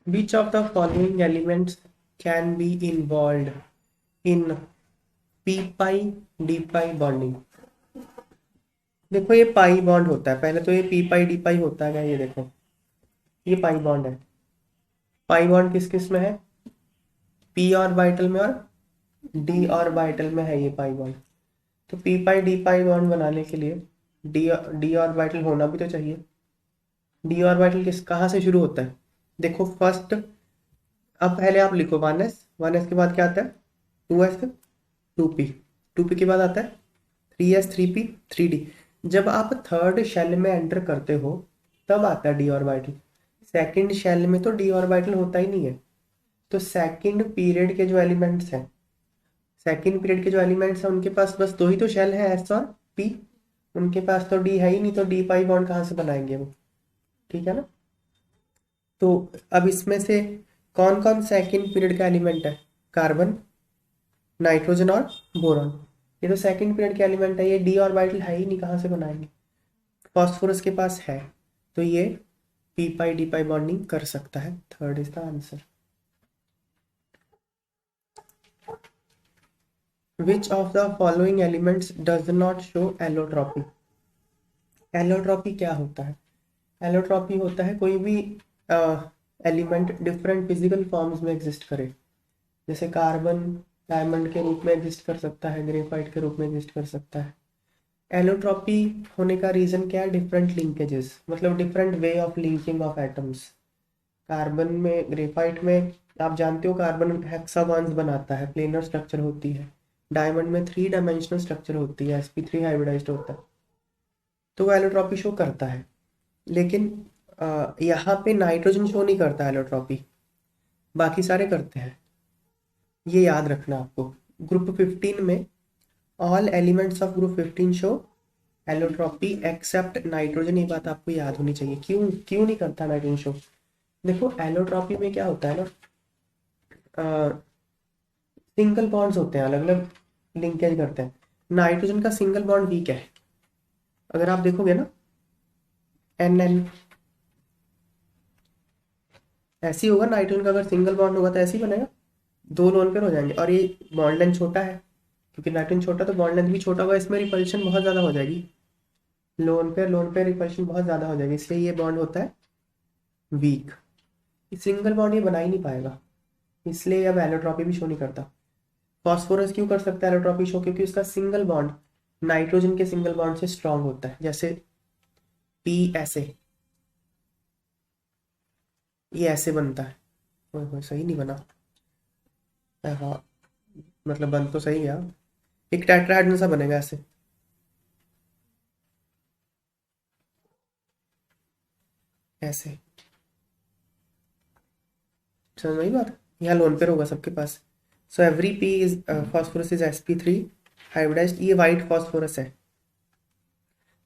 Which of the following elements can be involved in p pi d pi bonding? देखो ये pi bond होता है, पहले तो ये पी पाई डी पाई होता है क्या, ये देखो ये पाई बॉन्ड है। पाई बॉन्ड किस किस में है? पी ऑर्बिटल में और डी ऑर्बिटल में है ये पाई बॉन्ड। तो पी पाई डी पाई बॉन्ड बनाने के लिए डी डी ऑर्बिटल होना भी तो चाहिए। डी ऑर्बिटल किस कहाँ से शुरू होता है? देखो फर्स्ट, अब पहले आप लिखो वन एस के बाद क्या आता है? टू एस, टू पी के बाद आता है three S, three P, three D. जब आप थर्ड शेल में एंटर करते हो तब आता है डी ऑर्बिटल। सेकंड शेल में तो डी ऑर्बिटल होता ही नहीं है। तो सेकंड पीरियड के जो एलिमेंट्स हैं उनके पास बस दो ही तो शेल है, एस और पी। उनके पास तो डी है ही नहीं, तो डी पाई बॉन्ड कहाँ से बनाएंगे वो? ठीक है ना। तो अब इसमें से कौन कौन सेकंड पीरियड का एलिमेंट है? कार्बन, नाइट्रोजन और बोरॉन। ये तो सेकंड पीरियड के एलिमेंट है, ये डी ऑर्बिटल है ही नहीं, कहाँ से बनाएंगे? फॉस्फोरस के पास है, तो ये पी पाई डी पाई बॉन्डिंग कर सकता है। Third is the answer. Which of the following elements does not show allotropy? Allotropy क्या होता है? एलोट्रॉपी होता है कोई भी एलिमेंट डिफरेंट फिजिकल फॉर्म्स में एग्जिस्ट करे। जैसे कार्बन डायमंड के रूप में एग्जिस्ट कर सकता है, ग्रेफाइट के रूप में एग्जिस्ट कर सकता है। एलोट्रॉपी होने का रीज़न क्या है? डिफरेंट लिंकेजेस, मतलब different way of linking of atoms. Carbon में, ग्रेफाइट में आप जानते हो कार्बन हेक्सागॉन्स बनाता है, प्लेनर स्ट्रक्चर होती है। डायमंड में थ्री डायमेंशनल स्ट्रक्चर होती है, sp3 हाइब्रिडाइज्ड होता है। तो वो एलोट्रॉपी शो करता है। लेकिन यहाँ पे नाइट्रोजन शो नहीं करता एलोट्रॉपी, बाकी सारे करते हैं। ये याद रखना आपको। ग्रुप 15 में all elements of group 15 show allotropy except nitrogen. ये बात आपको याद होनी चाहिए। क्यों क्यों नहीं करता नाइट्रोजन शो? देखो एलोट्रॉपी में क्या होता है ना, सिंगल बॉन्ड्स होते हैं, अलग अलग लिंकेज करते हैं। नाइट्रोजन का सिंगल बॉन्ड वीक है, अगर आप देखोगे ना एन एन ऐसे ही होगा। नाइट्रोजन का अगर सिंगल बॉन्ड होगा तो ऐसे ही बनेगा, दो लोन पेयर हो जाएंगे। और ये बॉन्ड लेंथ छोटा है, क्योंकि नाइट्रोजन छोटा तो बॉन्ड लेंथ भी छोटा होगा, इसमें रिपल्शन बहुत ज़्यादा हो जाएगी। लोन पेयर रिपल्शन बहुत ज़्यादा हो जाएगी, इसलिए ये बॉन्ड होता है वीक। सिंगल बॉन्ड ये बना ही नहीं पाएगा, इसलिए अब एलोट्रॉपी भी शो नहीं करता। फॉस्फोरस क्यों कर सकता है एलोट्रॉपी शो? क्योंकि उसका सिंगल बॉन्ड नाइट्रोजन के सिंगल बॉन्ड से स्ट्रांग होता है। जैसे पी ऐसे, ये ऐसे बनता है। ओए सही नहीं बना। हाँ, मतलब बन तो सही गया। एक टेट्राहेड्रल सा बनेगा ऐसे, ऐसे। समझ में आई बात? यहाँ लोन पेयर होगा सबके पास। So every P is phosphorus is sp3 hybridised. ये वाइट फॉस्फोरस है,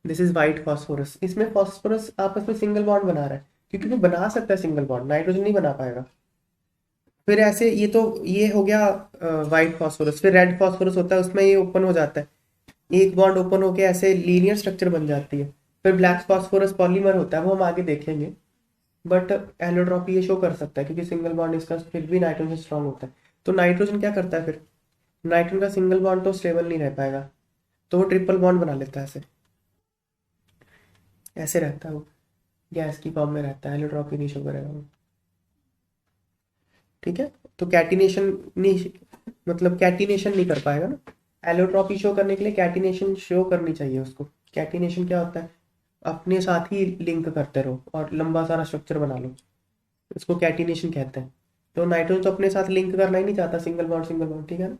दिस इज वाइट फॉस्फोरस। इसमें फॉस्फोरस आपस में सिंगल बॉन्ड बना रहा है, क्योंकि वो बना सकता है सिंगल बॉन्ड, नाइट्रोजन नहीं बना पाएगा। फिर ऐसे ये हो गया वाइट फॉस्फोरस। फिर रेड फॉस्फोरस होता है, उसमें ये ओपन हो जाता है, एक बॉन्ड ओपन होके ऐसे लीनियर स्ट्रक्चर बन जाती है। फिर ब्लैक फॉस्फोरस पॉलीमर होता है, वो हम आगे देखेंगे। बट एलोट्रॉपी ये शो कर सकता है, क्योंकि सिंगल बॉन्ड इसका फिर भी नाइट्रोजन स्ट्रांग होता है। तो नाइट्रोजन क्या करता है फिर? नाइट्रोजन का सिंगल बॉन्ड तो स्टेबल नहीं रह पाएगा, तो वो ट्रिपल बॉन्ड बना लेता है ऐसे, ऐसे रहता है वो, गैस की फॉर्म में रहता है। एलोट्रॉपी नहीं शो करेगा वो। ठीक है। तो कैटिनेशन नहीं, मतलब कैटिनेशन नहीं कर पाएगा ना। एलोट्रॉपी शो करने के लिए कैटिनेशन शो करनी चाहिए उसको। कैटिनेशन क्या होता है? अपने साथ ही लिंक करते रहो और लंबा सारा स्ट्रक्चर बना लो, इसको कैटिनेशन कहते हैं। तो नाइट्रोजन तो अपने साथ लिंक करना ही नहीं चाहता, सिंगल बॉन्ड। ठीक है ना।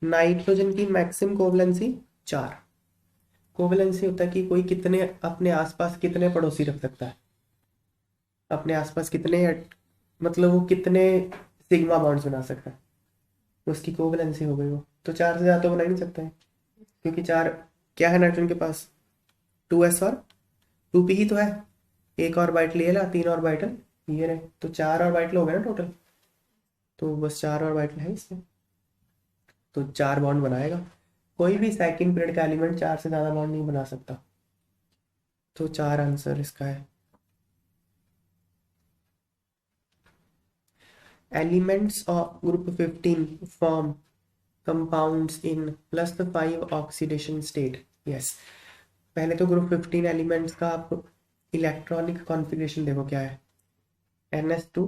नाइट्रोजन की मैक्सिमम कोवलेंसी 4। कोवलेंसी होता है कि कोई कितने अपने आसपास कितने पड़ोसी रख सकता है, अपने आसपास कितने, मतलब वो कितने सिग्मा बॉन्ड्स बना सकता है, उसकी कोवलेंसी हो गई वो। तो 4 से ज़्यादा तो बना ही नहीं सकता है, क्योंकि 4 क्या है नाइट्रोजन के पास? 2s और 2p ही तो है। एक और बाइटल ये ला, 3 और बाइटल ये रहे, तो 4 और बाइटल हो गए ना टोटल। तो बस 4 और बाइटल है इसमें, तो 4 बॉन्ड बनाएगा। कोई भी सेकंड पीरियड का एलिमेंट 4 से ज़्यादा बॉन्ड नहीं बना सकता। तो 4 आंसर इसका है। Elements of group 15 form compounds in +5 oxidation state. Yes, पहले तो ग्रुप 15 एलिमेंट्स का आप इलेक्ट्रॉनिक कॉन्फ़िगरेशन देखो क्या है। NH2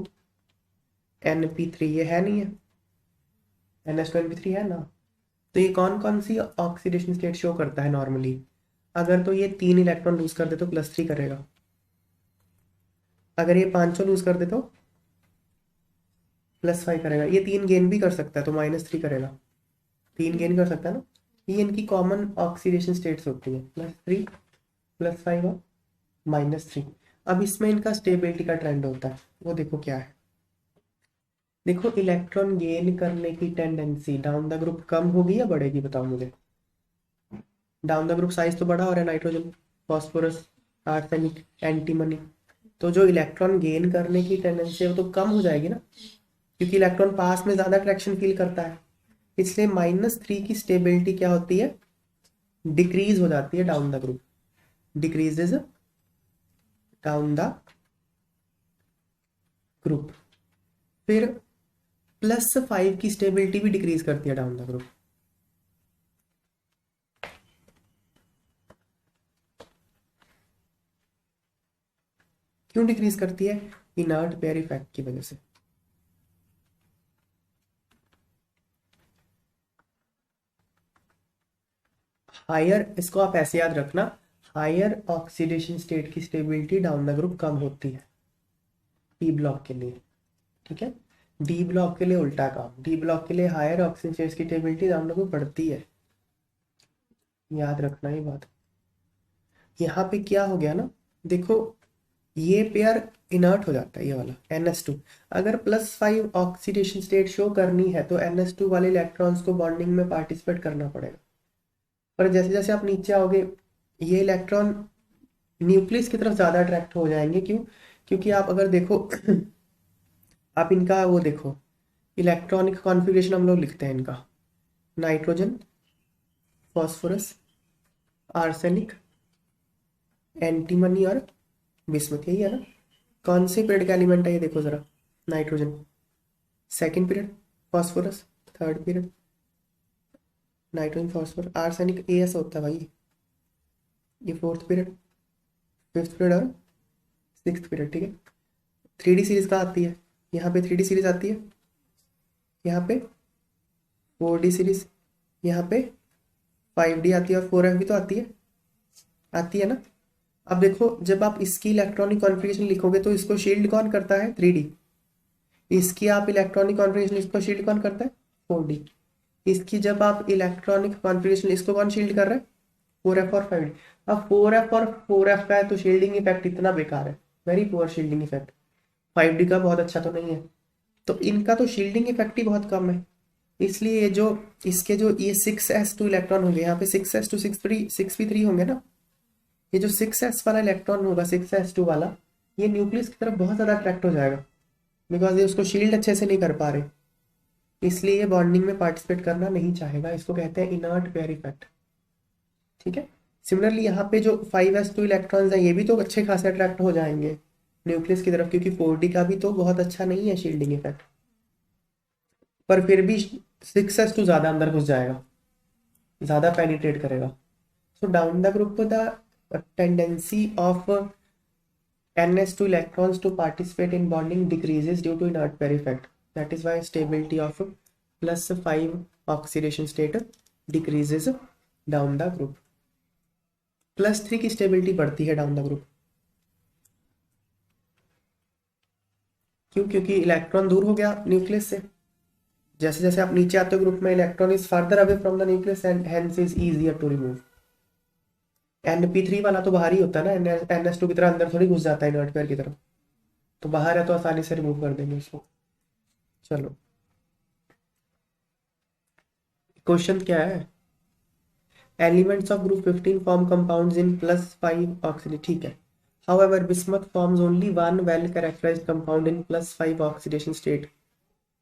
NP3, ये है नहीं है, NH2 NP3 है ना। तो ये कौन कौन सी ऑक्सीडेशन स्टेट शो करता है नॉर्मली? अगर तो ये 3 इलेक्ट्रॉन लूज कर दे तो +3 करेगा, अगर ये 5 लूज कर दे तो +5 करेगा, ये 3 गेन भी कर सकता है तो -3 करेगा। 3 गेन कर सकता है ना, ये इनकी कॉमन ऑक्सीडेशन स्टेट्स होती है, +3 +5 और -3। अब इसमें इनका स्टेबिलिटी का ट्रेंड होता है, वो देखो क्या है। देखो इलेक्ट्रॉन गेन करने की टेंडेंसी डाउन द ग्रुप कम होगी या बढ़ेगी, बताओ मुझे। डाउन द ग्रुप साइज तो बड़ा हो रहा है, नाइट्रोजन, फॉस्फोरस, आर्सेनिक, एंटीमनी, तो जो इलेक्ट्रॉन गेन करने की टेंडेंसी है वो तो कम हो जाएगी ना, क्योंकि इलेक्ट्रॉन पास में ज्यादा अट्रैक्शन फील करता है। इसलिए -3 की स्टेबिलिटी क्या होती है, डिक्रीज हो जाती है down the group, decreases down the group. फिर +5 की स्टेबिलिटी भी डिक्रीज करती है डाउन द ग्रुप। क्यों डिक्रीज करती है? इनर्ट पेयर इफेक्ट की वजह से। हायर, इसको आप ऐसे याद रखना, हायर ऑक्सीडेशन स्टेट की स्टेबिलिटी डाउन द ग्रुप कम होती है पी ब्लॉक के लिए, ठीक है। डी ब्लॉक के लिए उल्टा काम, डी ब्लॉक के लिए हायर ऑक्सीजन स्टेट की स्टेबिलिटी डाउन द ग्रुप बढ़ती है, याद रखना ये बात। यहाँ पे क्या हो गया ना, देखो ये पेयर इनर्ट हो जाता है, ये वाला NH2। अगर +5 ऑक्सीडेशन स्टेट शो करनी है तो NH2 वाले इलेक्ट्रॉन्स को बॉन्डिंग में पार्टिसिपेट करना पड़ेगा। पर जैसे जैसे आप नीचे आओगे ये इलेक्ट्रॉन न्यूक्लियस की तरफ ज्यादा अट्रैक्ट हो जाएंगे। क्यों? क्योंकि आप अगर देखो आप इनका वो देखो, इलेक्ट्रॉनिक कॉन्फ़िगरेशन हम लोग लिखते हैं इनका, नाइट्रोजन, फॉस्फोरस, आर्सेनिक, एंटीमनी और बिस्मथ, यही है ना। कौन से पीरियड का एलिमेंट है ये देखो जरा, nitrogen second period, phosphorus third period, nitrogen phosphorus, arsenic AS होता है भाई, ये फोर्थ पीरियड, फिफ्थ पीरियड और सिक्स्थ पीरियड, ठीक है। 3D सीरीज कहाँ आती है? यहाँ पे 3D सीरीज आती है, यहाँ पे 4D सीरीज, यहाँ पे 5D आती है और 4F भी तो आती है ना। अब देखो जब आप इसकी इलेक्ट्रॉनिक कॉन्फ़िगरेशन लिखोगे तो इसको शील्ड कौन करता है? 3D। इसकी आप इलेक्ट्रॉनिक कॉन्फ़िगरेशन, इसको शील्ड कौन करता है? 4D। इसकी जब आप इलेक्ट्रॉनिक कॉन्फ़िगरेशन, इसको कौन शील्ड कर रहा है? 4F और 5D। अब 4F और 4F का है तो शील्डिंग इफेक्ट इतना बेकार है, very poor shielding effect. 5D का बहुत अच्छा तो नहीं है, तो इनका तो शील्डिंग इफेक्ट ही बहुत कम है। इसलिए ये जो इसके जो ये 6s2 इलेक्ट्रॉन होंगे, यहाँ पे 6s2 6p3 होंगे ना, ये जो 6s वाला इलेक्ट्रॉन होगा 6s2 वाला, ये न्यूक्लियस की तरफ बहुत ज्यादा अट्रैक्ट हो जाएगा, बिकॉज ये उसको शील्ड अच्छे से नहीं कर पा रहे, इसलिए ये बॉन्डिंग में पार्टिसिपेट करना नहीं चाहेगा। इसको कहते हैं इनर्ट पेयर इफेक्ट, ठीक है। सिमिलरली यहाँ पे जो 5s2 इलेक्ट्रॉन्स हैं ये भी तो अच्छे खासे अट्रैक्ट हो जाएंगे न्यूक्लियस की तरफ, क्योंकि 4D का भी तो बहुत अच्छा नहीं है शील्डिंग इफेक्ट, पर फिर भी 6s2 ज्यादा अंदर घुस जाएगा, ज्यादा पेनिट्रेट करेगा। So down the group the tendency of NH2 electrons to participate in bonding decreases due to inert pair effect. That is why stability of +5 oxidation state decreases down the group. +3 की stability बढ़ती है down the group. क्यों? क्योंकि electron दूर हो गया nucleus से, जैसे जैसे आप नीचे आते हो ग्रुप में electron is further away from the nucleus and hence is easier to remove. NP3 वाला तो बाहर ही होता है ना, NH2 की तरह अंदर थोड़ी घुस जाता है इनर्ट पेयर की तरफ, तो बाहर है तो आसानी से रिमूव कर देंगे उसको। चलो क्वेश्चन क्या है, elements of group 15 form compounds in +5 oxidation, ठीक है। However, bismuth forms only one well-characterized compound in +5 oxidation state.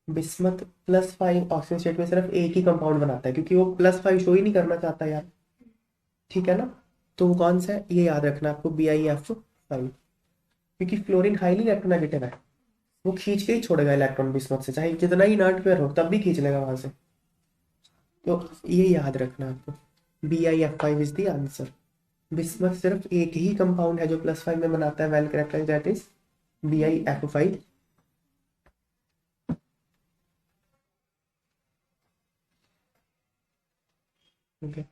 Bismuth +5 oxygen state में सिर्फ एक ही कंपाउंड बनाता है, क्योंकि वो +5 शो ही नहीं करना चाहता यार, ठीक है ना। तो वो कौन सा है, ये याद रखना आपको, BiF5, क्योंकि फ्लोरीन हाईली इलेक्ट्रोनेगेटिव है, वो खींच के ही छोड़ेगा इलेक्ट्रॉन बिस्मथ से, चाहे जितना ही नॉट पेयर हो तब भी खींच लेगा वहां से। तो ये याद रखना आपको, BiF5 is the answer. Bismuth सिर्फ एक ही कंपाउंड है जो +5 में बनाता है well characterised, that is BiF5। Okay.